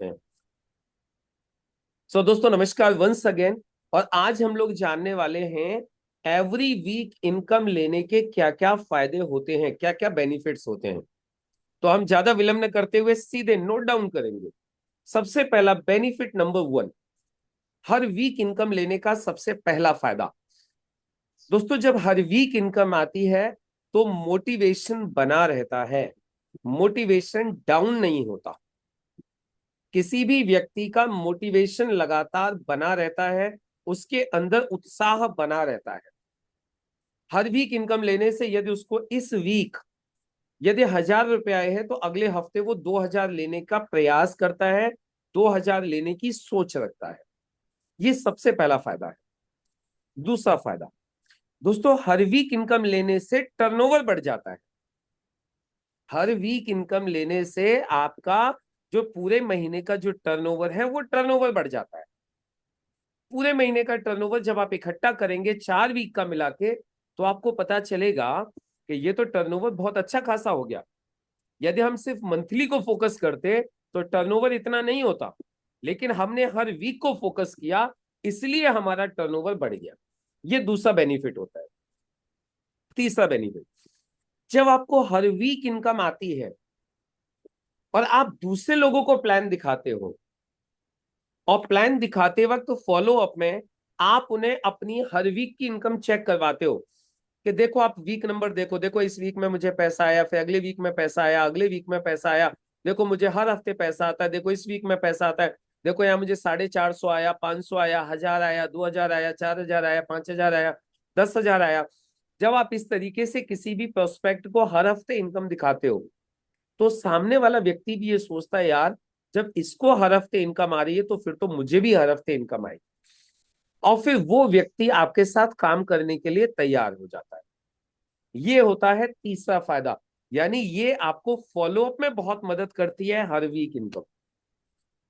होते हैं। दोस्तों नमस्कार वंस अगेन। और आज हम लोग जानने वाले हैं एवरी वीक इनकम लेने के क्या क्या फायदे होते हैं, क्या क्या बेनिफिट्स होते हैं। तो हम ज्यादा विलंब न करते हुए सीधे नोट डाउन करेंगे। सबसे पहला बेनिफिट नंबर 1, हर वीक इनकम लेने का सबसे पहला फायदा। दोस्तों जब हर वीक इनकम आती है तो मोटिवेशन बना रहता है, मोटिवेशन डाउन नहीं होता। किसी भी व्यक्ति का मोटिवेशन लगातार बना रहता है, उसके अंदर उत्साह बना रहता है। हर वीक इनकम लेने से यदि उसको इस वीक यदि 1,000 रुपए आए हैं तो अगले हफ्ते वो 2,000 लेने का प्रयास करता है, 2,000 लेने की सोच रखता है। ये सबसे पहला फायदा है। दूसरा फायदा, दोस्तों हर वीक इनकम लेने से टर्नओवर बढ़ जाता है। हर वीक इनकम लेने से आपका जो पूरे महीने का जो टर्नओवर है वो टर्नओवर बढ़ जाता है। पूरे महीने का टर्नओवर जब आप इकट्ठा करेंगे 4 वीक का मिला के, तो आपको पता चलेगा कि ये तो टर्नओवर बहुत अच्छा खासा हो गया। यदि हम सिर्फ मंथली को फोकस करते तो टर्नओवर इतना नहीं होता, लेकिन हमने हर वीक को फोकस किया, इसलिए हमारा टर्नओवर बढ़ गया। ये दूसरा बेनिफिट होता है। तीसरा बेनिफिट, जब आपको हर वीक इनकम आती है और आप दूसरे लोगों को प्लान दिखाते हो, और प्लान दिखाते वक्त फॉलो अप में आप उन्हें अपनी हर वीक की इनकम चेक करवाते हो कि देखो आप वीक नंबर देखो, देखो इस वीक में मुझे पैसा आया, फिर अगले वीक में पैसा आया, अगले वीक में पैसा आया, देखो मुझे हर हफ्ते पैसा आता है, देखो इस वीक में पैसा आता है, देखो यहाँ मुझे 450 आया, 500 आया, 1,000 आया, 2,000 आया, 4,000 आया, 5,000 आया, 10,000 आया। जब आप इस तरीके से किसी भी प्रोस्पेक्ट को हर हफ्ते इनकम दिखाते हो तो सामने वाला व्यक्ति भी ये सोचता है, यार जब इसको हर हफ्ते इनकम आ रही है तो फिर तो मुझे भी हर हफ्ते इनकम आएगी। और फिर वो व्यक्ति आपके साथ काम करने के लिए तैयार हो जाता है। ये होता है तीसरा फायदा, यानी ये आपको फॉलो अप में बहुत मदद करती है हर वीक इनकम।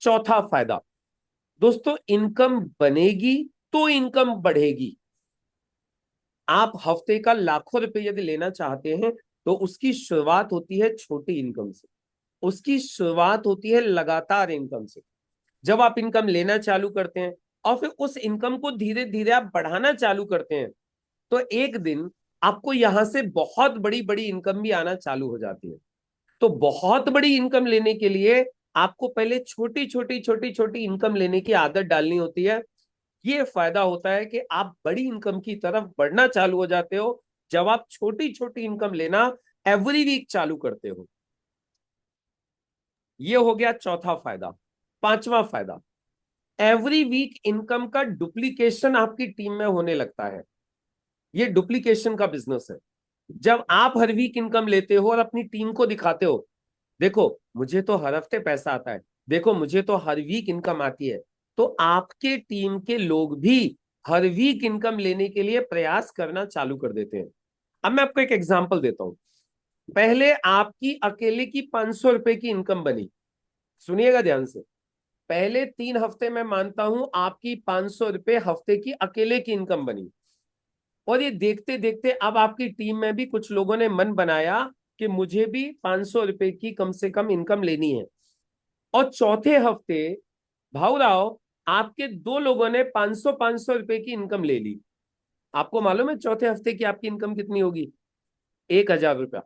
चौथा फायदा, दोस्तों इनकम बनेगी तो इनकम बढ़ेगी। आप हफ्ते का लाखों रुपए यदि लेना चाहते हैं तो उसकी शुरुआत होती है छोटी इनकम से, उसकी शुरुआत होती है लगातार इनकम से। जब आप इनकम लेना चालू करते हैं और फिर उस इनकम को धीरे धीरे आप बढ़ाना चालू करते हैं तो एक दिन आपको यहां से बहुत बड़ी बड़ी इनकम भी आना चालू हो जाती है। तो बहुत बड़ी इनकम लेने के लिए आपको पहले छोटी छोटी छोटी छोटी इनकम लेने की आदत डालनी होती है। ये फायदा होता है कि आप बड़ी इनकम की तरफ बढ़ना चालू हो जाते हो जब आप छोटी छोटी इनकम लेना एवरी वीक चालू करते हो। ये हो गया चौथा फायदा। पांचवा फायदा, एवरी वीक इनकम का डुप्लीकेशन आपकी टीम में होने लगता है। ये डुप्लीकेशन का बिजनेस है। जब आप हर वीक इनकम लेते हो और अपनी टीम को दिखाते हो, देखो मुझे तो हर हफ्ते पैसा आता है, देखो मुझे तो हर वीक इनकम आती है, तो आपके टीम के लोग भी हर वीक इनकम लेने के लिए प्रयास करना चालू कर देते हैं। अब मैं आपको एक एग्जांपल देता हूं। पहले आपकी अकेले की 500 रुपए की इनकम बनी। सुनिएगा ध्यान से। पहले 3 हफ्ते में मानता हूं आपकी 500 रुपए हफ्ते की अकेले की इनकम बनी। और ये देखते देखते अब आपकी टीम में भी कुछ लोगों ने मन बनाया कि मुझे भी 500 रुपए की कम से कम इनकम लेनी है। और चौथे हफ्ते भाऊराव आपके 2 लोगों ने 500 रुपए की इनकम ले ली। आपको मालूम है चौथे हफ्ते की आपकी इनकम कितनी होगी? 1,000 रुपया।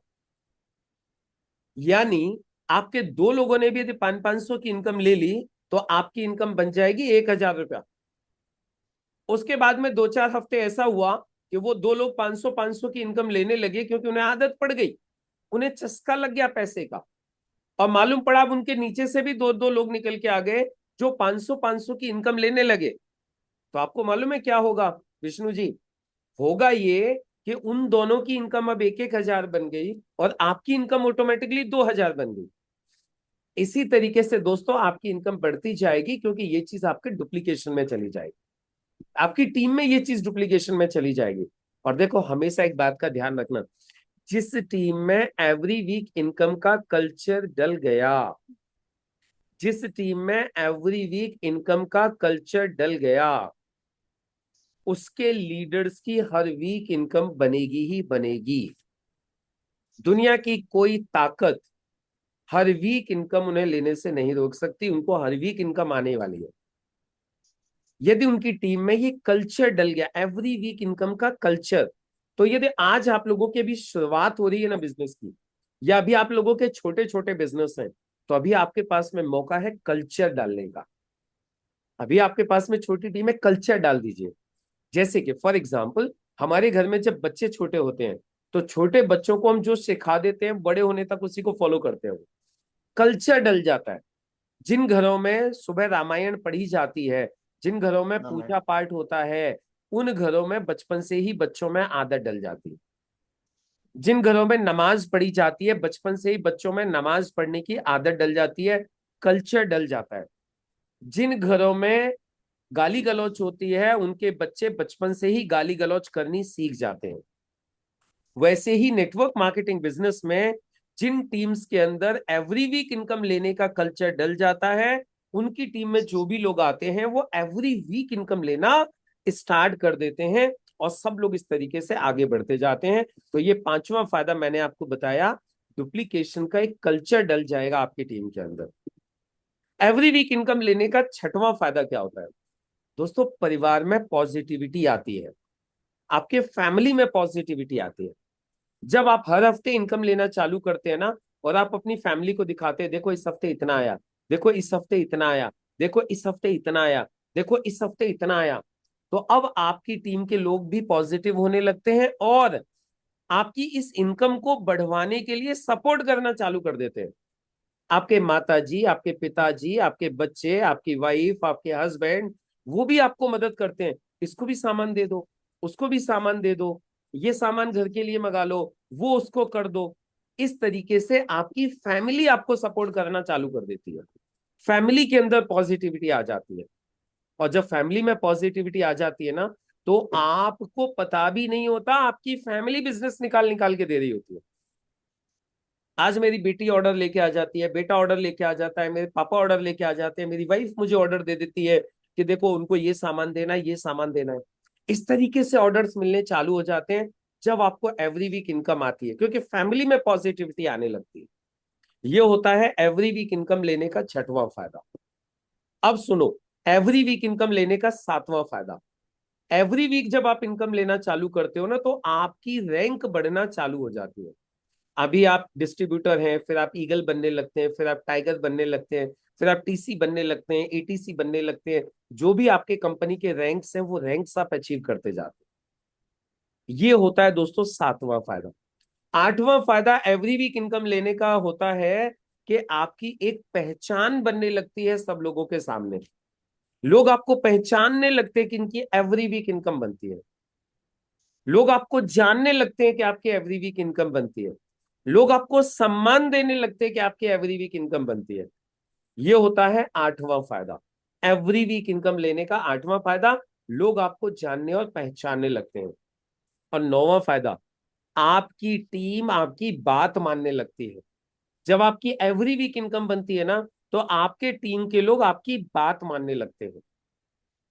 यानी आपके 2 लोगों ने भी यदि 500 की इनकम ले ली तो आपकी इनकम बन जाएगी 1,000 रुपया। उसके बाद में 2-4 हफ्ते ऐसा हुआ कि वो 2 लोग 500 की इनकम लेने लगे क्योंकि उन्हें आदत पड़ गई, उन्हें चस्का लग गया पैसे का। और मालूम पड़ा अब उनके नीचे से भी 2-2 लोग निकल के आ गए जो 500 की इनकम लेने लगे। तो आपको मालूम है क्या होगा विष्णु जी? होगा ये कि उन दोनों की इनकम अब 1-1 हजार बन गई और आपकी इनकम ऑटोमेटिकली 2,000 बन गई। इसी तरीके से दोस्तों आपकी इनकम बढ़ती जाएगी क्योंकि ये चीज आपके डुप्लीकेशन में चली जाएगी, आपकी टीम में ये चीज डुप्लीकेशन में चली जाएगी। और देखो हमेशा एक बात का ध्यान रखना, जिस टीम में एवरी वीक इनकम का कल्चर डल गया, जिस टीम में एवरी वीक इनकम का कल्चर डल गया, उसके लीडर्स की हर वीक इनकम बनेगी ही बनेगी। दुनिया की कोई ताकत हर वीक इनकम उन्हें लेने से नहीं रोक सकती, उनको हर वीक इनकम आने वाली है। यदि उनकी टीम में ये कल्चर डल गया, एवरी वीक इनकम का कल्चर, तो यदि आज आप लोगों की अभी शुरुआत हो रही है ना बिजनेस की, या अभी आप लोगों के छोटे छोटे बिजनेस हैं, तो अभी आपके पास में मौका है कल्चर डालने का। अभी आपके पास में छोटी टीम है, कल्चर डाल दीजिए। जैसे कि फॉर एग्जाम्पल, हमारे घर में जब बच्चे छोटे होते हैं, तो छोटे बच्चों को हम जो सिखा देते हैं, बड़े होने तक उसी को फॉलो करते हैं, कल्चर डल जाता है। जिन घरों में सुबह रामायण पढ़ी जाती है, जिन घरों में हाँ मैं। पूजा पाठ होता है, उन घरों में बचपन से ही बच्चों में आदत डल जाती है। जिन घरों में नमाज पढ़ी जाती है, बचपन से ही बच्चों में नमाज पढ़ने की आदत डल जाती है, कल्चर डल जाता है। जिन घरों में गाली गलौज होती है, उनके बच्चे बचपन से ही गाली गलौज करनी सीख जाते हैं। वैसे ही नेटवर्क मार्केटिंग बिजनेस में जिन टीम्स के अंदर एवरी वीक इनकम लेने का कल्चर डल जाता है, उनकी टीम में जो भी लोग आते हैं वो एवरी वीक इनकम लेना स्टार्ट कर देते हैं, और सब लोग इस तरीके से आगे बढ़ते जाते हैं। तो ये पांचवा फायदा मैंने आपको बताया, डुप्लीकेशन का एक कल्चर डल जाएगा आपकी टीम के अंदर। एवरी वीक इनकम लेने का छठवां फायदा क्या होता है दोस्तों? परिवार में पॉजिटिविटी आती है, आपके फैमिली में पॉजिटिविटी आती है। जब आप हर हफ्ते इनकम लेना चालू करते हैं ना, और आप अपनी फैमिली को दिखाते हैं, देखो इस हफ्ते इतना आया, देखो इस हफ्ते इतना आया, देखो इस हफ्ते इतना आया, देखो इस हफ्ते इतना आया, तो अब आपकी टीम के लोग भी पॉजिटिव होने लगते हैं, और आपकी इस इनकम को बढ़वाने के लिए सपोर्ट करना चालू कर देते हैं। आपके माता जी, आपके पिताजी, आपके बच्चे, आपकी वाइफ, आपके हस्बैंड, वो भी आपको मदद करते हैं। इसको भी सामान दे दो, उसको भी सामान दे दो, ये सामान घर के लिए मंगा लो, वो उसको कर दो। इस तरीके से आपकी फैमिली आपको सपोर्ट करना चालू कर देती है। फैमिली के अंदर पॉजिटिविटी आ जाती है, और जब फैमिली में पॉजिटिविटी आ जाती है ना, तो आपको पता भी नहीं होता, आपकी फैमिली बिजनेस निकाल निकाल के दे रही होती है। आज मेरी बेटी ऑर्डर लेके आ जाती है, बेटा ऑर्डर लेके आ जाता है, मेरे पापा ऑर्डर लेके आ जाते हैं, मेरी वाइफ मुझे ऑर्डर दे देती है कि देखो उनको ये सामान देना है, ये सामान देना है। इस तरीके से ऑर्डर्स मिलने चालू हो जाते हैं जब आपको एवरी वीक इनकम आती है, क्योंकि फैमिली में पॉजिटिविटी आने लगती है। ये होता है एवरी वीक इनकम लेने का छठवां फायदा। अब सुनो, एवरी वीक इनकम लेने का सातवां फायदा। एवरी वीक जब आप इनकम लेना चालू करते हो ना, तो आपकी रैंक बढ़ना चालू हो जाती है। अभी आप डिस्ट्रीब्यूटर हैं, फिर आप ईगल बनने लगते हैं, फिर आप टाइगर बनने लगते हैं, फिर आप टीसी बनने लगते हैं, एटीसी बनने लगते हैं। जो भी आपके कंपनी के रैंक्स हैं, वो रैंक्स आप अचीव करते जाते हैं। ये होता है दोस्तों सातवां फायदा। आठवां फायदा एवरी वीक इनकम लेने का होता है कि आपकी एक पहचान बनने लगती है सब लोगों के सामने। लोग आपको पहचानने लगते हैं कि इनकी एवरी वीक इनकम बनती है। लोग आपको जानने लगते हैं कि आपकी एवरी वीक इनकम बनती है। लोग आपको सम्मान देने लगते हैं कि आपकी एवरी वीक इनकम बनती है। ये होता है आठवां फायदा। एवरी वीक इनकम लेने का आठवां फायदा, लोग आपको जानने और पहचानने लगते हैं। और नौवां फायदा, आपकी टीम आपकी बात मानने लगती है। जब आपकी एवरी वीक इनकम बनती है ना, तो आपके टीम के लोग आपकी बात मानने लगते हैं।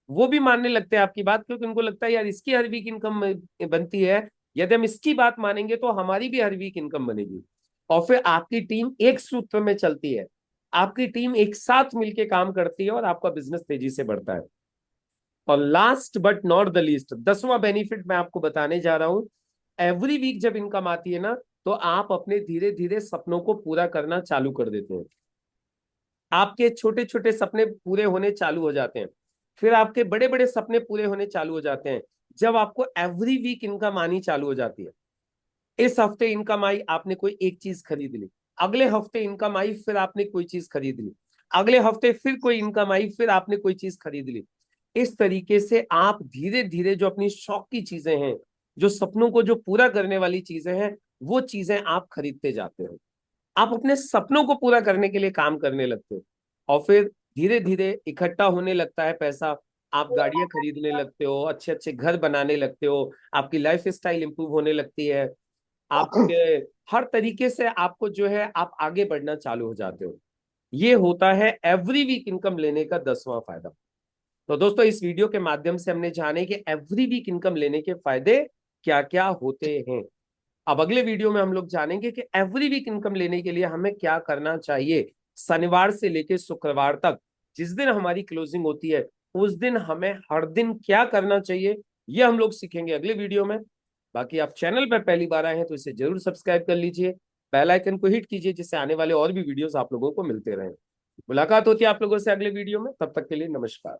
वो भी मानने लगते हैं आपकी बात, क्योंकि उनको लगता है यार इसकी हर वीक इनकम बनती है, यदि हम इसकी बात मानेंगे तो हमारी भी हर वीक इनकम बनेगी। और फिर आपकी टीम एक सूत्र में चलती है, आपकी टीम एक साथ मिलकर काम करती है, और आपका बिजनेस तेजी से बढ़ता है। और last but not the least, 10वां बेनिफिट मैं आपको बताने जा रहा हूं। एवरी वीक जब इनकम आती है ना, तो आप अपने धीरे धीरे सपनों को पूरा करना चालू कर देते हैं। आपके छोटे छोटे सपने पूरे होने चालू हो जाते हैं, फिर आपके बड़े बड़े सपने पूरे होने चालू हो जाते हैं, जब आपको एवरी वीक इनकम आनी चालू हो जाती है। इस हफ्ते इनकम आई, आपने कोई एक चीज खरीद ली। अगले हफ्ते इनकम आई, फिर आपने कोई चीज खरीद ली। अगले हफ्ते फिर कोई इनकम आई, फिर आपने कोई चीज खरीद ली। इस तरीके से आप धीरे धीरे जो अपनी शौक की चीजें हैं, जो सपनों को जो पूरा करने वाली चीजें हैं, वो चीजें आप खरीदते जाते हो। आप अपने सपनों को पूरा करने के लिए काम करने लगते हो, और फिर धीरे धीरे इकट्ठा होने लगता है पैसा। आप गाड़ियां खरीदने लगते हो, अच्छे अच्छे घर बनाने लगते हो, आपकी लाइफ स्टाइल इंप्रूव होने लगती है। आपके हर तरीके से आपको जो है आप आगे बढ़ना चालू हो जाते हो। ये होता है एवरी वीक इनकम लेने का 10वां फायदा। तो दोस्तों, इस वीडियो के माध्यम से हमने जाने कि एवरी वीक इनकम लेने के फायदे क्या क्या होते हैं। अब अगले वीडियो में हम लोग जानेंगे कि एवरी वीक इनकम लेने के लिए हमें क्या करना चाहिए। शनिवार से लेकर शुक्रवार तक, जिस दिन हमारी क्लोजिंग होती है, उस दिन हमें हर दिन क्या करना चाहिए, ये हम लोग सीखेंगे अगले वीडियो में। बाकी आप चैनल पर पहली बार आए हैं तो इसे जरूर सब्सक्राइब कर लीजिए, बेल आइकन को हिट कीजिए, जिससे आने वाले और भी वीडियोस आप लोगों को मिलते रहें। मुलाकात होती है आप लोगों से अगले वीडियो में, तब तक के लिए नमस्कार।